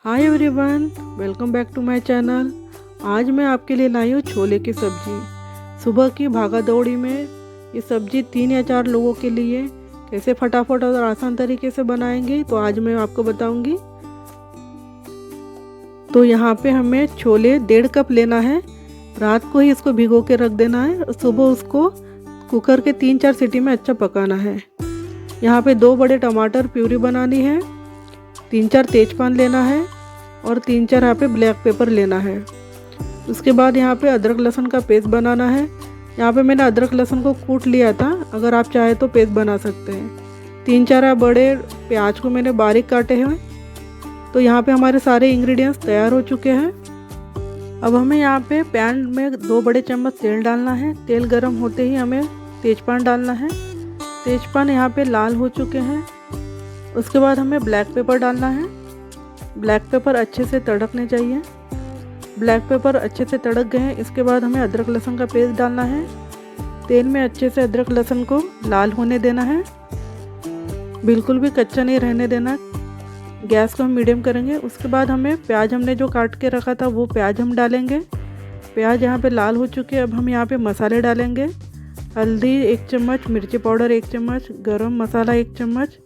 Hi everyone, welcome back to my channel. आज मैं आपके लिए लाई हूँ छोले की सब्ज़ी। सुबह की भागा दौड़ी में ये सब्ज़ी 3 या 4 लोगों के लिए कैसे फटाफट और आसान तरीके से बनाएंगे तो आज मैं आपको बताऊंगी। तो यहाँ पे हमें छोले 1.5 कप लेना है। रात को ही इसको भिगो के रख देना है और सुबह उसको कुकर के 3-4 सीटी में अच्छा पकाना है। यहाँ पे 2 बड़े टमाटर प्यूरी बनानी है, 3-4 तेजपान लेना है और 3-4 यहाँ पे ब्लैक पेपर लेना है। उसके बाद यहाँ पे अदरक लहसुन का पेस्ट बनाना है। यहाँ पे मैंने अदरक लहसुन को कूट लिया था, अगर आप चाहे तो पेस्ट बना सकते हैं। 3-4 बड़े प्याज को मैंने बारीक काटे हैं। तो यहाँ पे हमारे सारे इंग्रेडिएंट्स तैयार हो चुके हैं। अब हमें यहाँ पे पैन में 2 बड़े चम्मच तेल डालना है। तेल गर्म होते ही हमें तेजपान डालना है। तेजपान यहाँ पे लाल हो चुके हैं। उसके बाद हमें ब्लैक पेपर डालना है। ब्लैक पेपर अच्छे से तड़कने चाहिए। ब्लैक पेपर अच्छे से तड़क गए हैं। इसके बाद हमें अदरक लहसुन का पेस्ट डालना है। तेल में अच्छे से अदरक लहसुन को लाल होने देना है, बिल्कुल भी कच्चा नहीं रहने देना। गैस को हम मीडियम करेंगे। उसके बाद हमें प्याज हमने जो काट के रखा था वो प्याज हम डालेंगे। प्याज यहाँ पे लाल हो चुके हैं। अब हम यहाँ पे मसाले डालेंगे। हल्दी 1 चम्मच, मिर्ची पाउडर 1 चम्मच, गरम मसाला 1 चम्मच।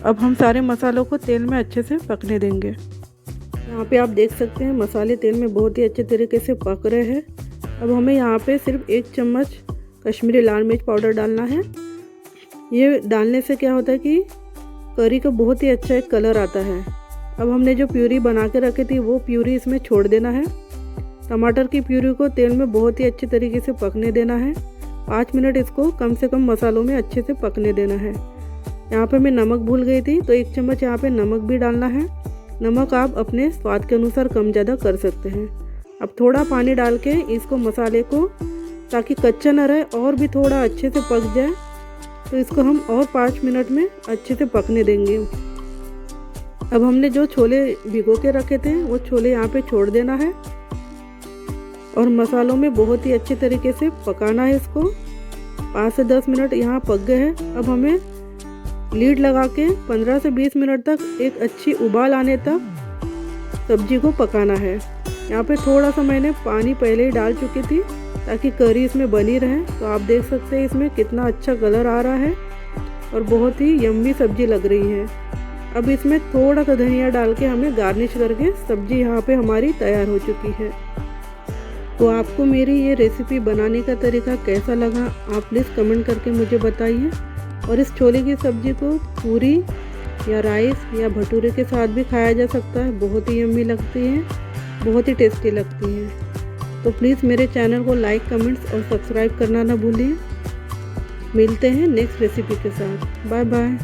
अब हम सारे मसालों को तेल में अच्छे से पकने देंगे। यहाँ पे आप देख सकते हैं मसाले तेल में बहुत ही अच्छे तरीके से पक रहे हैं। अब हमें यहाँ पे सिर्फ 1 चम्मच कश्मीरी लाल मिर्च पाउडर डालना है। ये डालने से क्या होता है कि करी का बहुत ही अच्छा एक कलर आता है। अब हमने जो प्यूरी बना के रखी थी वो प्यूरी इसमें छोड़ देना है। टमाटर की प्यूरी को तेल में बहुत ही अच्छे तरीके से पकने देना है। 5 मिनट इसको कम से कम मसालों में अच्छे से पकने देना है। यहाँ पे मैं नमक भूल गई थी तो 1 चम्मच यहाँ पे नमक भी डालना है। नमक आप अपने स्वाद के अनुसार कम ज़्यादा कर सकते हैं। अब थोड़ा पानी डाल के इसको मसाले को, ताकि कच्चा न रहे और भी थोड़ा अच्छे से पक जाए, तो इसको हम और 5 मिनट में अच्छे से पकने देंगे। अब हमने जो छोले भिगो के रखे थे वो छोले यहाँ पे छोड़ देना है और मसालों में बहुत ही अच्छे तरीके से पकाना है इसको। 5 से 10 मिनट यहाँ पक गए हैं। अब हमें लीड लगा के 15 से 20 मिनट तक एक अच्छी उबाल आने तक सब्जी को पकाना है। यहाँ पे थोड़ा सा मैंने पानी पहले ही डाल चुकी थी ताकि करी इसमें बनी रहे। तो आप देख सकते हैं इसमें कितना अच्छा कलर आ रहा है और बहुत ही यम्मी सब्जी लग रही है। अब इसमें थोड़ा सा धनिया डाल के हमें गार्निश करके सब्जी यहाँ पे हमारी तैयार हो चुकी है। तो आपको मेरी ये रेसिपी बनाने का तरीका कैसा लगा आप प्लीज़ कमेंट करके मुझे बताइए। और इस छोले की सब्ज़ी को पूरी या राइस या भटूरे के साथ भी खाया जा सकता है। बहुत ही यम्मी लगती है, बहुत ही टेस्टी लगती है। तो प्लीज़ मेरे चैनल को लाइक, कमेंट्स और सब्सक्राइब करना ना भूलिए। मिलते हैं नेक्स्ट रेसिपी के साथ। Bye bye.